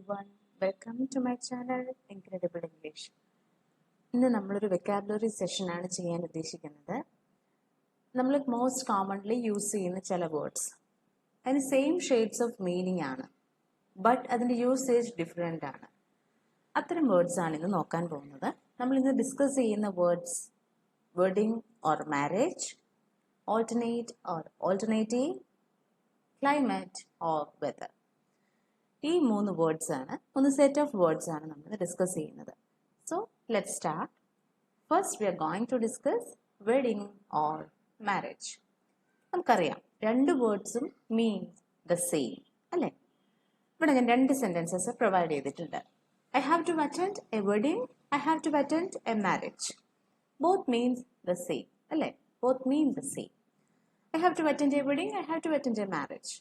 everyone. Welcome to my channel Incredible English. ഇന്ന് നമ്മളൊരു vocabulary session ആണ് ചെയ്യാൻ ഉദ്ദേശിക്കുന്നത്. നമ്മൾ മോസ്റ്റ് കോമൺലി യൂസ് ചെയ്യുന്ന ചില വേർഡ്സ് അതിന് സെയിം ഷെയ്ഡ്സ് ഓഫ് മീനിങ് ആണ്, ബട്ട് അതിൻ്റെ യൂസേജ് ഡിഫറെൻ്റ് ആണ്. അത്തരം വേർഡ്സ് ആണ് ഇന്ന് നോക്കാൻ പോകുന്നത്. നമ്മൾ ഇന്ന് ഡിസ്കസ് ചെയ്യുന്ന words wedding or marriage, alternate or alternative, climate or weather. ഈ മൂന്ന് വേർഡ്സ് ആണ്, മൂന്ന് സെറ്റ് ഓഫ് വേർഡ്സ് ആണ് നമ്മൾ ഡിസ്കസ് ചെയ്യുന്നത്. So let start. First we are going to discuss wedding or marriage. നമുക്കറിയാം രണ്ട് വേർഡ്സും മീൻസ് ദ സെയിം അല്ലേ? ഇവിടെ ഞാൻ രണ്ട് സെന്റൻസസ് പ്രൊവൈഡ് ചെയ്തിട്ടുണ്ട്. I have to attend a wedding, I have to attend a marriage. Both means the same അല്ലേ? Both mean the same. I have to attend a wedding, I have to attend a marriage.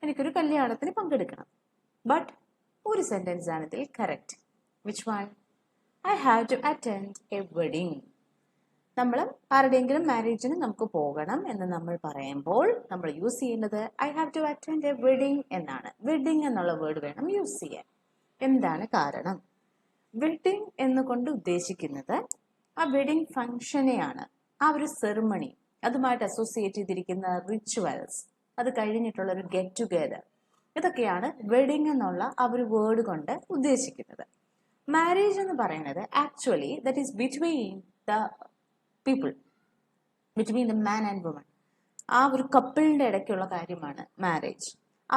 എനിക്കൊരു കല്യാണത്തിന് പങ്കെടുക്കണം. But ഒരു sentence ആണ് ഇതിൽ correct. Which one? I have to attend a wedding. നമ്മൾ ആരുടെയെങ്കിലും മാരേജിന് നമുക്ക് പോകണം എന്ന് നമ്മൾ പറയുമ്പോൾ നമ്മൾ യൂസ് ചെയ്യുന്നത് I have to attend a wedding എന്നാണ്. വെഡിങ് എന്നുള്ള വേർഡ് വേണം യൂസ് ചെയ്യാൻ. എന്താണ് കാരണം? വെഡിങ് എന്നുകൊണ്ട് ഉദ്ദേശിക്കുന്നത് ആ വെഡിങ് ഫംഗ്ഷനെയാണ്, ആ ഒരു സെറിമണി, അതുമായിട്ട് അസോസിയേറ്റ് ചെയ്തിരിക്കുന്ന റിച്വൽസ്, അത് കഴിഞ്ഞിട്ടുള്ള ഒരു ഗെറ്റ് ടുഗെദർ, ഇതൊക്കെയാണ് വെഡിങ് എന്നുള്ള ആ ഒരു വേർഡ് കൊണ്ട് ഉദ്ദേശിക്കുന്നത്. മാരേജ് എന്ന് പറയുന്നത് actually that is between the people, between the man and woman. ആ ഒരു കപ്പിളിന്റെ ഇടയ്ക്കുള്ള കാര്യമാണ് മാരേജ്.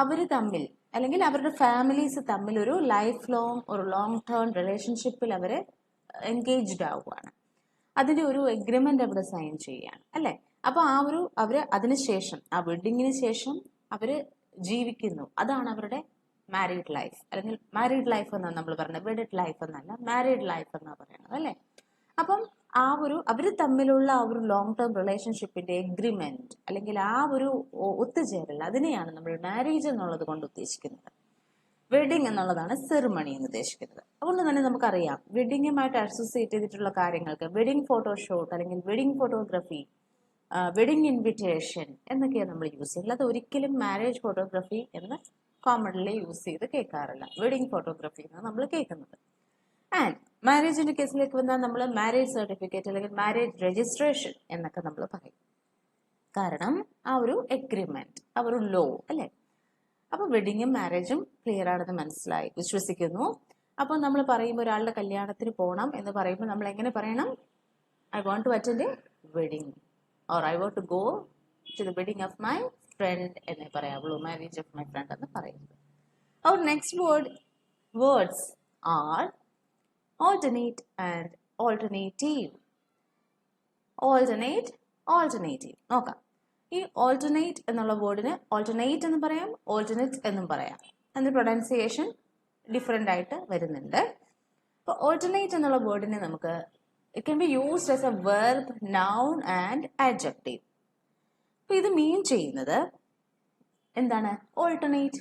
അവർ തമ്മിൽ അല്ലെങ്കിൽ അവരുടെ ഫാമിലീസ് തമ്മിൽ ഒരു ലൈഫ് ലോങ്, ഒരു ലോങ് ടേം റിലേഷൻഷിപ്പിൽ അവർ എൻഗേജ്ഡ് ആവുകയാണ്. അതിന്റെ ഒരു എഗ്രിമെന്റ് അവിടെ സൈൻ ചെയ്യുകയാണ് അല്ലെ? അപ്പൊ ആ ഒരു അവര് അതിനുശേഷം, ആ വെഡിങ്ങിന് ശേഷം അവര് ജീവിക്കുന്നു. അതാണ് അവരുടെ മാരീഡ് ലൈഫ്. അല്ലെങ്കിൽ മാരീഡ് ലൈഫ് എന്നാണ് നമ്മൾ പറയുന്നത്, വെഡിഡ് ലൈഫ് എന്നല്ല, മാരീഡ് ലൈഫ് എന്നാണ് പറയുന്നത് അല്ലെ? അപ്പം ആ ഒരു അവര് തമ്മിലുള്ള ആ ഒരു ലോങ് ടേം റിലേഷൻഷിപ്പിന്റെ എഗ്രിമെന്റ് അല്ലെങ്കിൽ ആ ഒരു ഒത്തുചേരൽ, അതിനെയാണ് നമ്മൾ മാരേജ് എന്നുള്ളത് കൊണ്ട് ഉദ്ദേശിക്കുന്നത്. വെഡിങ് എന്നുള്ളതാണ് സെറിമണി എന്ന് ഉദ്ദേശിക്കുന്നത്. അതുകൊണ്ട് തന്നെ നമുക്കറിയാം വെഡിങ്ങുമായിട്ട് അസോസിയേറ്റ് ചെയ്തിട്ടുള്ള കാര്യങ്ങൾക്ക് വെഡിങ് ഫോട്ടോഷൂട്ട് അല്ലെങ്കിൽ വെഡിങ് ഫോട്ടോഗ്രാഫി, വെഡിങ് ഇൻവിറ്റേഷൻ എന്നൊക്കെയാണ് നമ്മൾ യൂസ് ചെയ്യുന്നത്. അത് ഒരിക്കലും മാരേജ് ഫോട്ടോഗ്രാഫി എന്ന് കോമൺലി യൂസ് ചെയ്ത് കേൾക്കാറില്ല. വെഡിങ് ഫോട്ടോഗ്രാഫി എന്നാണ് നമ്മൾ കേൾക്കുന്നത്. ആൻഡ് മാരേജിന്റെ കേസിലേക്ക് വന്നാൽ നമ്മൾ മാരേജ് സർട്ടിഫിക്കറ്റ് അല്ലെങ്കിൽ മാരേജ് രജിസ്ട്രേഷൻ എന്നൊക്കെ നമ്മൾ പറയും. കാരണം ആ ഒരു എഗ്രിമെന്റ്, ആ ഒരു ലോ അല്ലെ? അപ്പൊ വെഡിങ്ങും മാരേജും ക്ലിയർ ആണെന്ന് മനസ്സിലായി വിശ്വസിക്കുന്നു. അപ്പൊ നമ്മൾ പറയുമ്പോൾ ഒരാളുടെ കല്യാണത്തിന് പോകണം എന്ന് പറയുമ്പോൾ നമ്മൾ എങ്ങനെ പറയണം? I want to attend a wedding, or I want to go to the wedding of my friend എന്നേ പറയാവുള്ളൂ, marriage of my friend എന്ന് പറയുന്നത്. Our next words are alternate and alternative. Alternate, alternative. നോക്കാം. ഈ alternate എന്നുള്ള വേർഡിന് alternate എന്ന് പറയാം, alternate എന്നും പറയാം. അതിന്റെ പ്രൊനൗൺസിയേഷൻ ഡിഫറെന്റ് ആയിട്ട് വരുന്നുണ്ട്. അപ്പോൾ alternate എന്നുള്ള വേർഡിനെ നമുക്ക് it can be used as a verb, noun and adjective. അപ്പോൾ ഇത് മീൻ ചെയ്യുന്നത് എന്താണ്? ഓൾട്ടർനേറ്റ്,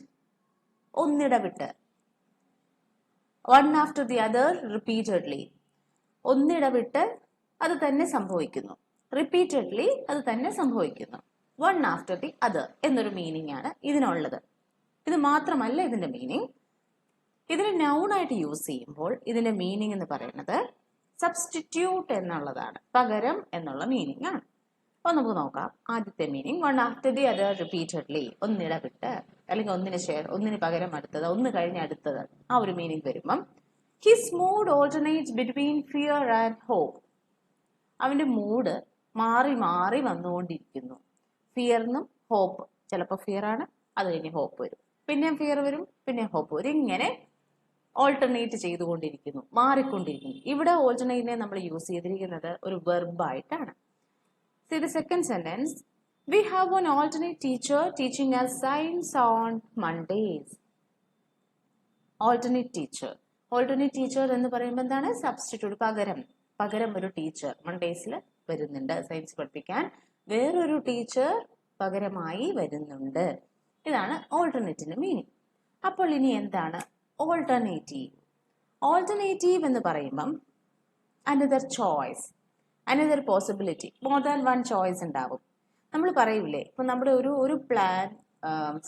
ഒന്നിടവിട്ട്, one after the other repeatedly. ഒന്നിടവിട്ട് അത് തന്നെ സംഭവിക്കുന്നു, റിപ്പീറ്റഡ്ലി അത് തന്നെ സംഭവിക്കുന്നു. one after the other എന്നൊരു മീനിങ് ആണ് ഇതിനുള്ളത്. ഇത് മാത്രമല്ല ഇതിന്റെ മീനിങ്. ഇതിനെ noun ആയിട്ട് യൂസ് ചെയ്യുമ്പോൾ ഇതിന്റെ മീനിങ് എന്ന് പറയുന്നത് സബ്സ്റ്റിറ്റ്യൂട്ട് എന്നുള്ളതാണ്, പകരം എന്നുള്ള മീനിങ് ആണ്. അപ്പൊ നമുക്ക് നോക്കാം. ആദ്യത്തെ meaning one after the other repeatedly, ഒന്നിടവിട്ട് അല്ലെങ്കിൽ ഒന്നിന് പകരം അടുത്തത്, ഒന്ന് കഴിഞ്ഞ് അടുത്തത്, ആ ഒരു മീനിങ് വരുമ്പം his mood alternates between fear and hope. അവന്റെ മൂഡ് മാറി മാറി വന്നുകൊണ്ടിരിക്കുന്നു. ഫിയറിനും ഹോപ്പ്, ചിലപ്പോൾ ഫിയർ ആണ്, അത് കഴിഞ്ഞ് ഹോപ്പ് വരും, പിന്നെ ഫിയർ വരും, പിന്നെ ഹോപ്പ് വരും, ഇങ്ങനെ ഓൾട്ടർനേറ്റ് ചെയ്തുകൊണ്ടിരിക്കുന്നു, മാറിക്കൊണ്ടിരിക്കുന്നു. ഇവിടെ ഓൾട്ടർനേറ്റിനെ നമ്മൾ യൂസ് ചെയ്തിരിക്കുന്നത് ഒരു വെർബ് ആയിട്ടാണ്. See the second sentence. We have an alternate teacher teaching us science on Mondays. Alternate teacher. Alternate teacher എന്ന് പറയുമ്പോൾ എന്താണ്? സബ്സ്റ്റിറ്റ്യൂട്ട്, പകരം ഒരു ടീച്ചർ മൺഡേസിൽ വരുന്നുണ്ട് സയൻസ് പഠിപ്പിക്കാൻ. വേറൊരു ടീച്ചർ പകരമായി വരുന്നുണ്ട്. ഇതാണ് ഓൾട്ടർനേറ്റിന്റെ മീനിങ്. അപ്പോൾ ഇനി എന്താണ് ഓൾട്ടർനേറ്റീവ്? ഓൾട്ടർനേറ്റീവ് എന്ന് പറയുമ്പം another choice, another possibility, more than one choice ഉണ്ടാവും. നമ്മൾ പറയൂലേ, ഇപ്പൊ നമ്മുടെ ഒരു പ്ലാൻ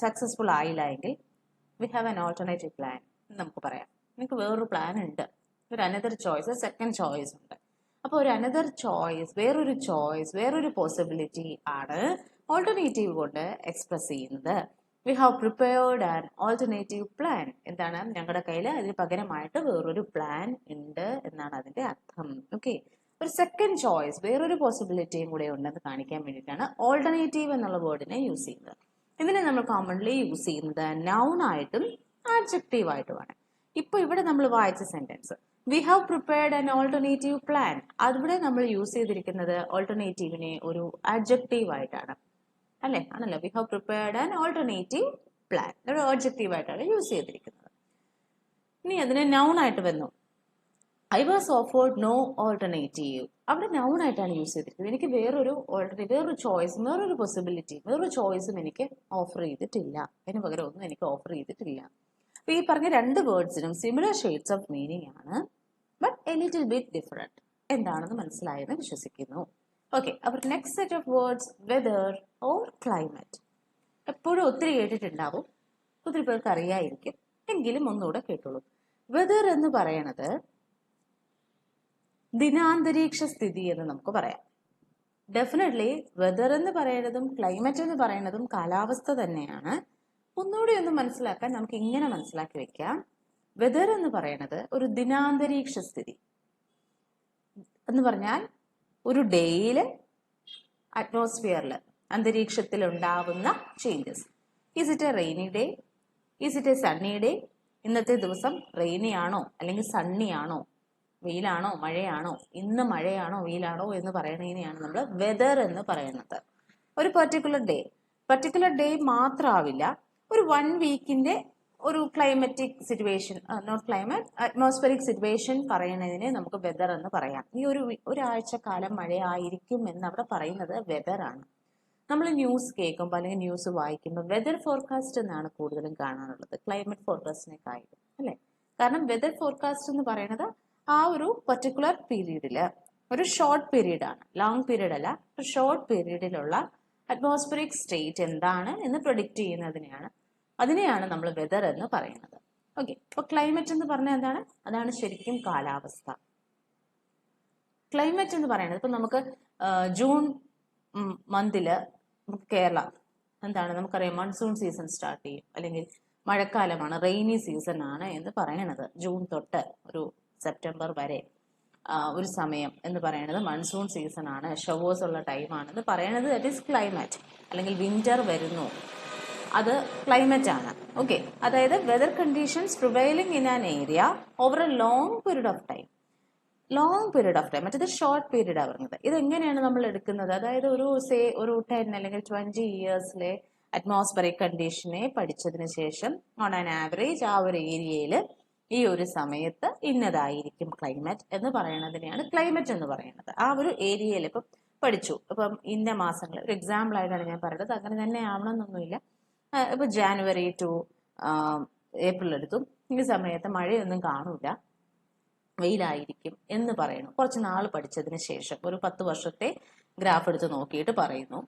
സക്സസ്ഫുൾ ആയില്ല എങ്കിൽ we have an alternative plan നമുക്ക് പറയാം. നിങ്ങൾക്ക് വേറൊരു പ്ലാൻ ഉണ്ട്, ഒരു അനദർ ചോയ്സ്, സെക്കൻഡ് ചോയ്സ് ഉണ്ട്. അപ്പോൾ ഒരു അനദർ ചോയ്സ്, വേറൊരു പോസിബിലിറ്റി ആണ് ഓൾട്ടർനേറ്റീവ് കൊണ്ട് എക്സ്പ്രസ് ചെയ്യുന്നത്. V have prepared an alternative plan. എന്താണ്? ഞങ്ങളുടെ കയ്യിൽ അതിന് പകരമായിട്ട് വേറൊരു പ്ലാൻ ഉണ്ട് എന്നാണ് അതിന്റെ അർത്ഥം. ഓക്കെ, ഒരു സെക്കൻഡ് ചോയ്സ്, വേറൊരു പോസിബിലിറ്റിയും കൂടെ ഉണ്ടെന്ന് കാണിക്കാൻ വേണ്ടിയിട്ടാണ് ഓൾട്ടർനേറ്റീവ് എന്നുള്ള വേർഡിനെ യൂസ് ചെയ്യുന്നത്. ഇതിനെ നമ്മൾ കോമൺലി യൂസ് ചെയ്യുന്നത് നൗൺ ആയിട്ടും ആഡ്ജക്റ്റീവ് ആയിട്ടുമാണ്. ഇപ്പൊ ഇവിടെ നമ്മൾ വായിച്ച sentence V have prepared an alternative plan, അവിടെ നമ്മൾ യൂസ് ചെയ്തിരിക്കുന്നത് ഓൾട്ടർനേറ്റീവിനെ ഒരു ആഡ്ജക്റ്റീവ് ആയിട്ടാണ്, അല്ലെ? ആണല്ലോ, we have prepared an alternative plan ഒരു ആഡ്ജക്റ്റീവ് ആയിട്ടാണ് യൂസ് ചെയ്തിരിക്കുന്നത്. ഇനി അതിനെ നൗൺ ആയിട്ട് വന്നു. I was offered no alternative, അവിടെ നൗൺ ആയിട്ടാണ് യൂസ് ചെയ്തിരിക്കുന്നത്. എനിക്ക് വേറൊരു ചോയ്സും വേറൊരു പോസിബിലിറ്റിയും വേറൊരു ചോയ്സും എനിക്ക് ഓഫർ ചെയ്തിട്ടില്ല, അതിന് പകരം ഒന്നും എനിക്ക് ഓഫർ ചെയ്തിട്ടില്ല. അപ്പൊ ഈ പറഞ്ഞ രണ്ട് വേർഡ്സിനും സിമിലർ ഷെയ്ഡ്സ് ഓഫ് മീനിങ് ആണ്, but A little bit different. എന്താണെന്ന് മനസ്സിലായെന്ന് വിശ്വസിക്കുന്നു. ഓക്കെ, അപ്പോൾ next set of words whether or climate. എപ്പോഴും ഒത്തിരി കേട്ടിട്ടുണ്ടാവും, ഒത്തിരി പേർക്ക് അറിയായിരിക്കും, എങ്കിലും ഒന്നുകൂടെ കേട്ടോളൂ. വെദർ എന്ന് പറയണത് ദിനാന്തരീക്ഷ സ്ഥിതി എന്ന് നമുക്ക് പറയാം. ഡെഫിനറ്റ്ലി വെദർ എന്ന് പറയുന്നതും ക്ലൈമറ്റ് എന്ന് പറയുന്നതും കാലാവസ്ഥ തന്നെയാണ്. ഒന്നുകൂടി ഒന്ന് മനസ്സിലാക്കാൻ നമുക്ക് ഇങ്ങനെ മനസ്സിലാക്കി വെക്കാം. വെദർ എന്ന് പറയുന്നത് ഒരു ദിനാന്തരീക്ഷ സ്ഥിതി എന്ന് പറഞ്ഞാൽ ഒരു ഡേയില് അറ്റ്മോസ്ഫിയറിൽ, അന്തരീക്ഷത്തിൽ ഉണ്ടാവുന്ന changes. Is it A rainy day, is it A Sunny day? ഇന്നത്തെ ദിവസം റെയിനി ആണോ അല്ലെങ്കിൽ സണ്ണി ആണോ, വെയിലാണോ മഴയാണോ, ഇന്ന് മഴയാണോ വെയിലാണോ എന്ന് പറയുന്നതിനെയാണ് നമ്മൾ വെദർ എന്ന് പറയുന്നത്. ഒരു പർട്ടിക്കുലർ ഡേ മാത്രമാവില്ല, ഒരു 1 വീക്കിന്റെ ഒരു climatic situation, not climate, atmospheric situation പറയുന്നതിനെ നമുക്ക് വെദർ എന്ന് പറയാം. ഈ ഒരാഴ്ചക്കാലം മഴയായിരിക്കും എന്ന് അവിടെ പറയുന്നത് വെദർ ആണ്. നമ്മൾ ന്യൂസ് കേൾക്കുമ്പോൾ അല്ലെങ്കിൽ ന്യൂസ് വായിക്കുമ്പോൾ വെദർ ഫോർകാസ്റ്റ് എന്നാണ് കൂടുതലും കാണാറുള്ളത്, ക്ലൈമറ്റ് ഫോർകാസ്റ്റിനെക്കാളും, അല്ലെ? കാരണം വെദർ ഫോർകാസ്റ്റ് എന്ന് പറയുന്നത് ആ ഒരു പർട്ടിക്കുലർ പീരീഡില്, ഒരു ഷോർട്ട് പീരീഡ് ആണ്, ലോങ് പീരീഡ് അല്ല, ഒരു ഷോർട്ട് പീരീഡിലുള്ള അറ്റ്മോസ്ഫിയറിക് സ്റ്റേറ്റ് എന്താണ് എന്ന് പ്രൊഡിക്റ്റ് അതിനെയാണ് നമ്മൾ വെദർ എന്ന് പറയുന്നത്. ഓക്കെ, അപ്പൊ ക്ലൈമറ്റ് എന്ന് പറഞ്ഞാൽ എന്താണ്? അതാണ് ശരിക്കും കാലാവസ്ഥ. ക്ലൈമറ്റ് എന്ന് പറയുന്നത് ഇപ്പൊ നമുക്ക് ജൂൺ മന്തില് കേരള എന്താണ് നമുക്കറിയാം, മൺസൂൺ സീസൺ സ്റ്റാർട്ട് ചെയ്യും, അല്ലെങ്കിൽ മഴക്കാലമാണ്, റെയിനി സീസൺ ആണ് എന്ന് പറയണത്. ജൂൺ തൊട്ട് ഒരു സെപ്റ്റംബർ വരെ ഒരു സമയം എന്ന് പറയുന്നത് മൺസൂൺ സീസൺ ആണ്, ഷവേഴ്സ് ഉള്ള ടൈമാണെന്ന് പറയണത് ദാറ്റ് ഈസ് ക്ലൈമറ്റ്. അല്ലെങ്കിൽ വിന്റർ വരുന്നു, അത് ക്ലൈമറ്റ് ആണ്. ഓക്കെ, അതായത് whether conditions prevailing in an area over A long period of time. മറ്റേത് ഷോർട്ട് പീരീഡ് ആണ് പറഞ്ഞത്. ഇതെങ്ങനെയാണ് നമ്മൾ എടുക്കുന്നത്? അതായത് ഒരു 10 അല്ലെങ്കിൽ 20 ഇയേഴ്സിലെ അറ്റ്മോസ്ഫറിക് കണ്ടീഷനെ പഠിച്ചതിന് ശേഷം ഓൺ ആൻ ആവറേജ് ആ ഒരു ഏരിയയിൽ ഈ ഒരു സമയത്ത് ഇന്നതായിരിക്കും ക്ലൈമറ്റ് എന്ന് പറയുന്നതിനെയാണ് ക്ലൈമറ്റ് എന്ന് പറയുന്നത്. ആ ഒരു ഏരിയയിൽ ഇപ്പം പഠിച്ചു, ഇപ്പം ഇന്ന മാസങ്ങൾ, ഒരു എക്സാമ്പിൾ ആയിട്ടാണ് ഞാൻ പറയുന്നത്, അങ്ങനെ തന്നെ ആവണമെന്നൊന്നുമില്ല. ഇപ്പൊ ജാനുവരി ടു ഏപ്രിൽ എടുത്തും ഈ സമയത്ത് മഴയൊന്നും കാണൂല, വെയിലായിരിക്കും എന്ന് പറയുന്നു. കുറച്ച് നാൾ പഠിച്ചതിന് ശേഷം ഒരു 10 വർഷത്തെ ഗ്രാഫ് എടുത്ത് നോക്കിയിട്ട് പറയുന്നു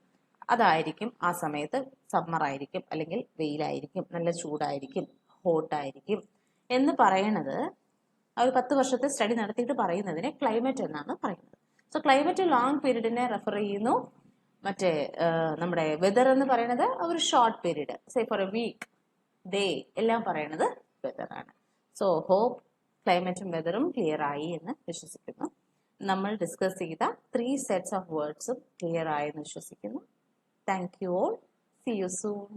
അതായിരിക്കും ആ സമയത്ത് സമ്മർ ആയിരിക്കും, അല്ലെങ്കിൽ വെയിലായിരിക്കും, നല്ല ചൂടായിരിക്കും, ഹോട്ടായിരിക്കും എന്ന് പറയണത് ആ ഒരു 10 വർഷത്തെ സ്റ്റഡി നടത്തിയിട്ട് പറയുന്നതിനെ ക്ലൈമറ്റ് എന്നാണ് പറയുന്നത്. സോ ക്ലൈമറ്റ് ലോങ് പീരീഡിനെ റെഫർ ചെയ്യുന്നു. മറ്റേ നമ്മുടെ വെദർ എന്ന് പറയുന്നത് ഒരു short period, say for a week, day എല്ലാം പറയുന്നത് വെദർ ആണ്. സോ ഹോപ്പ് ക്ലൈമറ്റും വെദറും ക്ലിയർ ആയി എന്ന് വിശ്വസിക്കുന്നു. നമ്മൾ ഡിസ്കസ് ചെയ്ത 3 സെറ്റ്സ് ഓഫ് വേർഡ്സും ക്ലിയർ ആയി എന്ന് വിശ്വസിക്കുന്നു. Thank you all. See you soon.